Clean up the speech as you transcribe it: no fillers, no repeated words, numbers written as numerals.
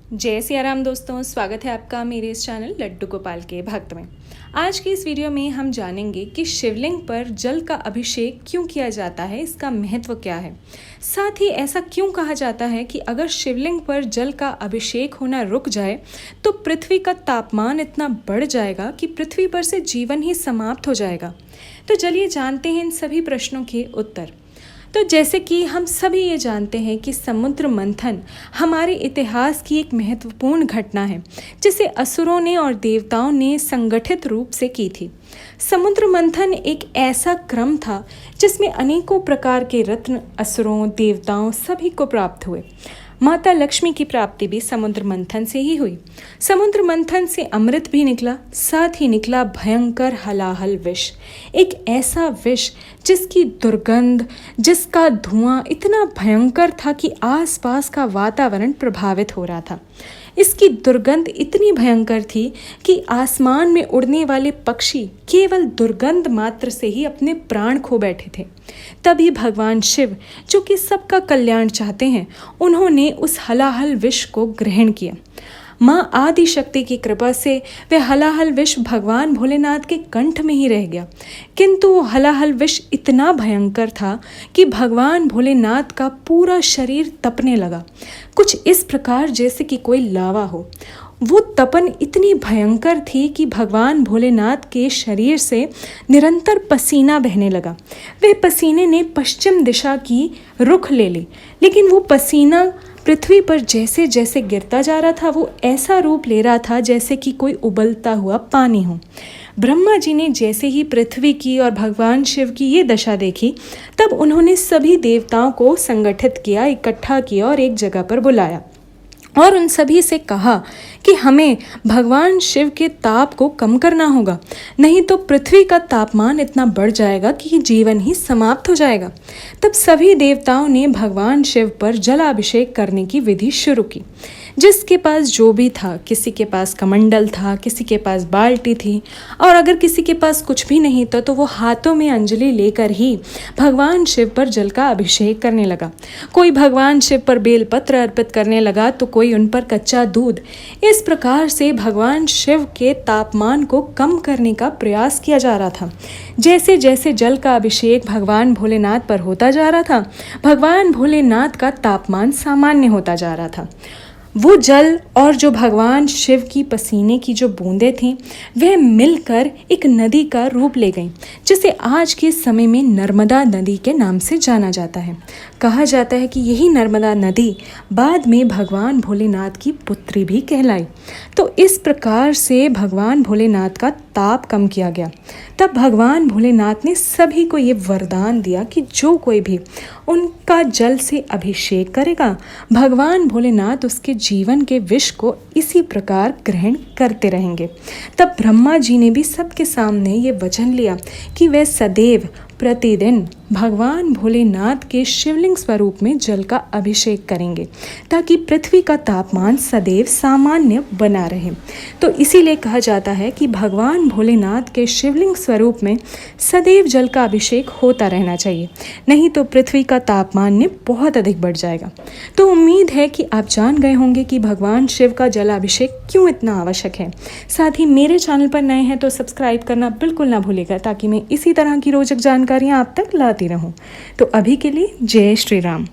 जय सिया राम दोस्तों, स्वागत है आपका मेरे इस चैनल लड्डू गोपाल के भक्त में। आज की इस वीडियो में हम जानेंगे कि शिवलिंग पर जल का अभिषेक क्यों किया जाता है, इसका महत्व क्या है। साथ ही ऐसा क्यों कहा जाता है कि अगर शिवलिंग पर जल का अभिषेक होना रुक जाए तो पृथ्वी का तापमान इतना बढ़ जाएगा कि पृथ्वी पर से जीवन ही समाप्त हो जाएगा। तो चलिए जानते हैं इन सभी प्रश्नों के उत्तर। तो जैसे कि हम सभी ये जानते हैं कि समुद्र मंथन हमारे इतिहास की एक महत्वपूर्ण घटना है जिसे असुरों ने और देवताओं ने संगठित रूप से की थी। समुद्र मंथन एक ऐसा क्रम था जिसमें अनेकों प्रकार के रत्न असुरों, देवताओं सभी को प्राप्त हुए। माता लक्ष्मी की प्राप्ति भी समुद्र मंथन से ही हुई। समुद्र मंथन से अमृत भी निकला, साथ ही निकला भयंकर हलाहल विष, एक ऐसा विष जिसकी दुर्गंध, जिसका धुआं इतना भयंकर था कि आसपास का वातावरण प्रभावित हो रहा था। इसकी दुर्गंध इतनी भयंकर थी कि आसमान में उड़ने वाले पक्षी केवल दुर्गंध मात्र से ही अपने प्राण खो बैठे थे। तभी भगवान शिव, जो कि सबका कल्याण चाहते हैं, उन्होंने उस हलाहल विष को ग्रहण किया। माँ आदि शक्ति की कृपा से वह हलाहल विष भगवान भोलेनाथ के कंठ में ही रह गया, किंतु वो हलाहल विष इतना भयंकर था कि भगवान भोलेनाथ का पूरा शरीर तपने लगा, कुछ इस प्रकार जैसे कि कोई लावा हो। वो तपन इतनी भयंकर थी कि भगवान भोलेनाथ के शरीर से निरंतर पसीना बहने लगा। वह पसीने ने पश्चिम दिशा की रुख ले ली, लेकिन वो पसीना पृथ्वी पर जैसे जैसे गिरता जा रहा था वो ऐसा रूप ले रहा था जैसे कि कोई उबलता हुआ पानी हो। ब्रह्मा जी ने जैसे ही पृथ्वी की और भगवान शिव की ये दशा देखी, तब उन्होंने सभी देवताओं को संगठित किया, इकट्ठा किया और एक जगह पर बुलाया और उन सभी से कहा कि हमें भगवान शिव के ताप को कम करना होगा, नहीं तो पृथ्वी का तापमान इतना बढ़ जाएगा कि जीवन ही समाप्त हो जाएगा। तब सभी देवताओं ने भगवान शिव पर जलाभिषेक करने की विधि शुरू की। जिसके पास जो भी था, किसी के पास कमंडल था, किसी के पास बाल्टी थी, और अगर किसी के पास कुछ भी नहीं था तो वो हाथों में अंजलि लेकर ही भगवान शिव पर जल का अभिषेक करने लगा। कोई भगवान शिव पर बेलपत्र अर्पित करने लगा तो कोई उन पर कच्चा दूध। इस प्रकार से भगवान शिव के तापमान को कम करने का प्रयास किया जा रहा था। जैसे जैसे जल का अभिषेक भगवान भोलेनाथ पर होता जा रहा था, भगवान भोलेनाथ का तापमान सामान्य होता जा रहा था। वो जल और जो भगवान शिव की पसीने की जो बूंदें थीं, वह मिलकर एक नदी का रूप ले गईं, जिसे आज के समय में नर्मदा नदी के नाम से जाना जाता है। कहा जाता है कि यही नर्मदा नदी बाद में भगवान भोलेनाथ की पुत्री भी कहलाई। तो इस प्रकार से भगवान भोलेनाथ का ताप कम किया गया। तब भगवान भोलेनाथ ने सभी को ये वरदान दिया कि जो कोई भी उनका जल से अभिषेक करेगा, भगवान भोलेनाथ उसके जीवन के विष को इसी प्रकार ग्रहण करते रहेंगे। तब ब्रह्मा जी ने भी सबके सामने ये वचन लिया कि वे सदैव प्रतिदिन भगवान भोलेनाथ के शिवलिंग स्वरूप में जल का अभिषेक करेंगे, ताकि पृथ्वी का तापमान सदैव सामान्य बना रहे। तो इसीलिए कहा जाता है कि भगवान भोलेनाथ के शिवलिंग स्वरूप में सदैव जल का अभिषेक होता रहना चाहिए, नहीं तो पृथ्वी का तापमान बहुत अधिक बढ़ जाएगा। तो उम्मीद है कि आप जान गए होंगे कि भगवान शिव का जलाभिषेक क्यों इतना आवश्यक है। साथ ही मेरे चैनल पर नए हैं तो सब्सक्राइब करना बिल्कुल ना भूलिएगा, ताकि मैं इसी तरह की रोचक जानकारियाँ आप तक लाती रहूं। तो अभी के लिए जय श्री राम।